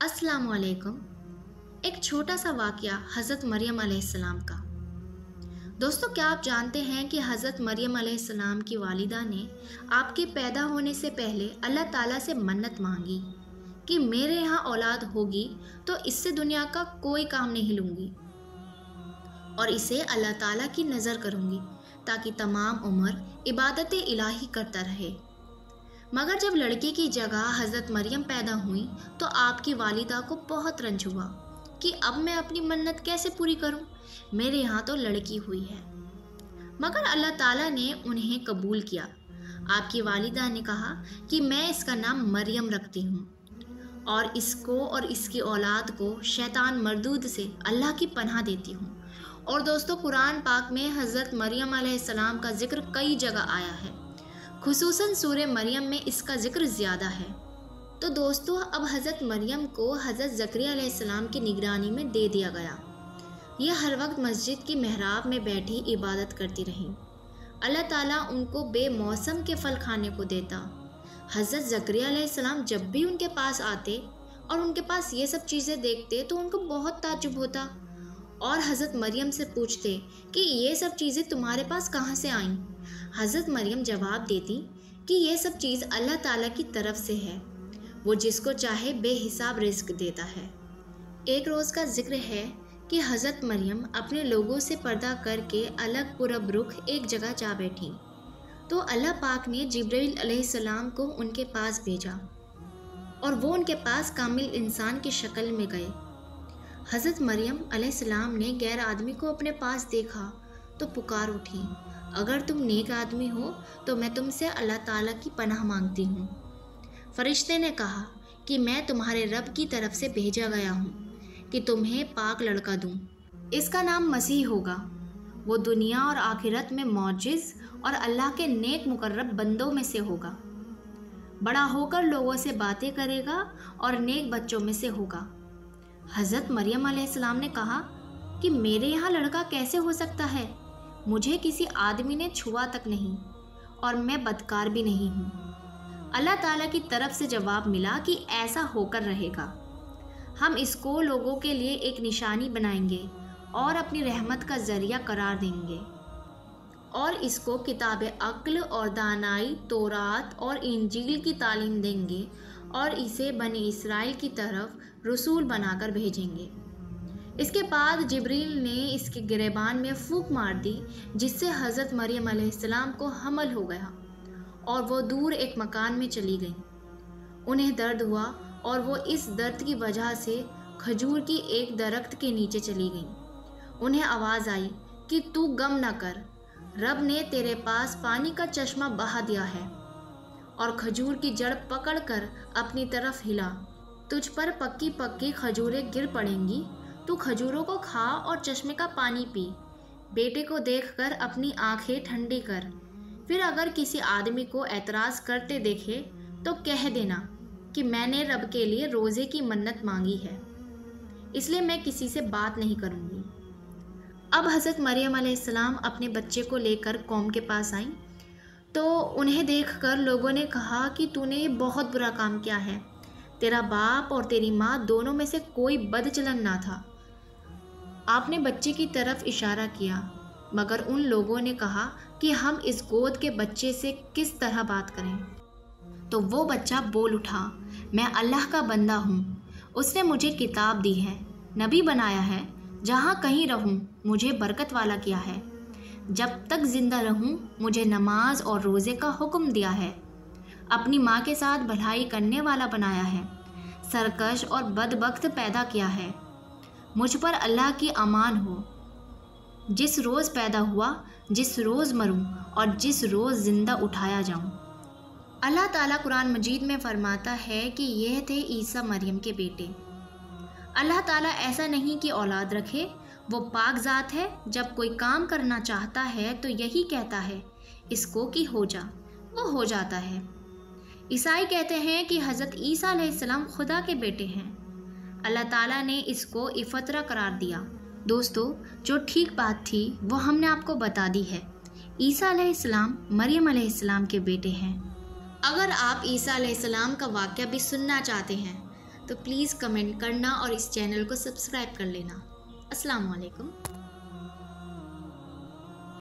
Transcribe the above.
अस्सलाम वालेकुम। एक छोटा सा वाक़या हज़रत मरियम अलैहिस्सलाम का। दोस्तों, क्या आप जानते हैं कि हज़रत मरियम अलैहिस्सलाम की वालिदा ने आपके पैदा होने से पहले अल्लाह ताला से मन्नत मांगी कि मेरे यहाँ औलाद होगी तो इससे दुनिया का कोई काम नहीं लूँगी और इसे अल्लाह ताला की नज़र करूँगी ताकि तमाम उम्र इबादत इलाही करता रहे। मगर जब लड़के की जगह हज़रत मरियम पैदा हुई तो आपकी वालिदा को बहुत रंज हुआ कि अब मैं अपनी मन्नत कैसे पूरी करूं, मेरे यहाँ तो लड़की हुई है। मगर अल्लाह ताला ने उन्हें कबूल किया। आपकी वालिदा ने कहा कि मैं इसका नाम मरियम रखती हूँ और इसको और इसकी औलाद को शैतान मरदूद से अल्लाह की पनाह देती हूँ। और दोस्तों, कुरान पाक में हज़रत मरियम अलैहिस्सलाम का जिक्र कई जगह आया है, खुसूसन सूरे मरियम में इसका जिक्र ज़्यादा है। तो दोस्तों, अब हज़रत मरियम को हज़रत ज़करिया अलैहिस्सलाम की निगरानी में दे दिया गया। यह हर वक्त मस्जिद की मेहराब में बैठी इबादत करती रहीं। अल्लाह ताला उनको बेमौसम के फल खाने को देता। हज़रत ज़करिया अलैहिस्सलाम जब भी उनके पास आते और उनके पास ये सब चीज़ें देखते तो उनको बहुत ताज्जुब होता और हज़रत मरियम से पूछते कि ये सब चीज़ें तुम्हारे पास कहाँ से आईं। हज़रत मरियम जवाब देती कि ये सब चीज़ अल्लाह ताला की तरफ से है, वो जिसको चाहे बेहिसाब रिज़्क देता है। एक रोज़ का जिक्र है कि हज़रत मरियम अपने लोगों से पर्दा करके अलग पुरब रुख एक जगह जा बैठी तो अल्लाह पाक ने जिब्रील अलैहिस्सलाम को उनके पास भेजा और वो उनके पास कामिल इंसान की शक्ल में गए। हज़रत मरियम अलैहिस्सलाम ने गैर आदमी को अपने पास देखा तो पुकार उठी, अगर तुम नेक आदमी हो तो मैं तुमसे अल्लाह ताला की पनाह मांगती हूँ। फरिश्ते ने कहा कि मैं तुम्हारे रब की तरफ से भेजा गया हूँ कि तुम्हें पाक लड़का दूँ। इसका नाम मसीह होगा। वो दुनिया और आखिरत में मौजिज़ और अल्लाह के नेक मुकर्रब बंदों में से होगा। बड़ा होकर लोगों से बातें करेगा और नेक बच्चों में से होगा। हज़रत मरियम अलैहिस्सलाम ने कहा कि मेरे यहाँ लड़का कैसे हो सकता है, मुझे किसी आदमी ने छुआ तक नहीं और मैं बदकार भी नहीं हूँ। अल्लाह ताला की तरफ से जवाब मिला कि ऐसा होकर रहेगा। हम इसको लोगों के लिए एक निशानी बनाएंगे और अपनी रहमत का ज़रिया करार देंगे और इसको किताब अक्ल और दानाई, तौरात और इंजील की तालीम देंगे और इसे बनी इसराइल की तरफ रसूल बनाकर भेजेंगे। इसके बाद जिब्रील ने इसके गिरेबान में फूंक मार दी जिससे हज़रत मरियम अलैहिस्सलाम को हमल हो गया और वो दूर एक मकान में चली गई। उन्हें दर्द हुआ और वो इस दर्द की वजह से खजूर की एक दरख्त के नीचे चली गई। उन्हें आवाज़ आई कि तू गम न कर, रब ने तेरे पास पानी का चश्मा बहा दिया है और खजूर की जड़ पकड़कर अपनी तरफ हिला, तुझ पर पक्की पक्की खजूरें गिर पड़ेंगी, तू खजूरों को खा और चश्मे का पानी पी। बेटे को देखकर अपनी आंखें ठंडी कर, फिर अगर किसी आदमी को एतराज़ करते देखे तो कह देना कि मैंने रब के लिए रोज़े की मन्नत मांगी है, इसलिए मैं किसी से बात नहीं करूँगी। अब हज़रत मरियम अलैहिस्सलाम अपने बच्चे को लेकर कौम के पास आईं तो उन्हें देखकर लोगों ने कहा कि तूने ये बहुत बुरा काम किया है, तेरा बाप और तेरी माँ दोनों में से कोई बदचलन ना था। आपने बच्चे की तरफ इशारा किया, मगर उन लोगों ने कहा कि हम इस गोद के बच्चे से किस तरह बात करें। तो वो बच्चा बोल उठा, मैं अल्लाह का बंदा हूँ, उसने मुझे किताब दी है, नबी बनाया है, जहाँ कहीं रहूँ मुझे बरकत वाला किया है, जब तक ज़िंदा रहूँ मुझे नमाज और रोज़े का हुक्म दिया है, अपनी माँ के साथ भलाई करने वाला बनाया है, सरकश और बदबख्त पैदा किया है। मुझ पर अल्लाह की अमान हो, जिस रोज़ पैदा हुआ, जिस रोज़ मरूं और जिस रोज़ ज़िंदा उठाया जाऊं। अल्लाह ताला कुरान मजीद में फरमाता है कि यह थे ईसा मरियम के बेटे। अल्लाह ताला ऐसा नहीं कि औलाद रखे, वो पाक ज़ात है। जब कोई काम करना चाहता है तो यही कहता है इसको कि हो जा, वो हो जाता है। ईसाई कहते हैं कि हज़रत ईसा अलैहिस्सलाम खुदा के बेटे हैं। अल्लाह ताला ने इसको इफ़तरा करार दिया। दोस्तों, जो ठीक बात थी वो हमने आपको बता दी है। ईसा अलैहिस्सलाम मरियम अलैहिस्सलाम के बेटे हैं। अगर आप ईसा अलैहिस्सलाम का वाक़या भी सुनना चाहते हैं तो प्लीज़ कमेंट करना और इस चैनल को सब्सक्राइब कर लेना। अस्सलाम वालेकुम।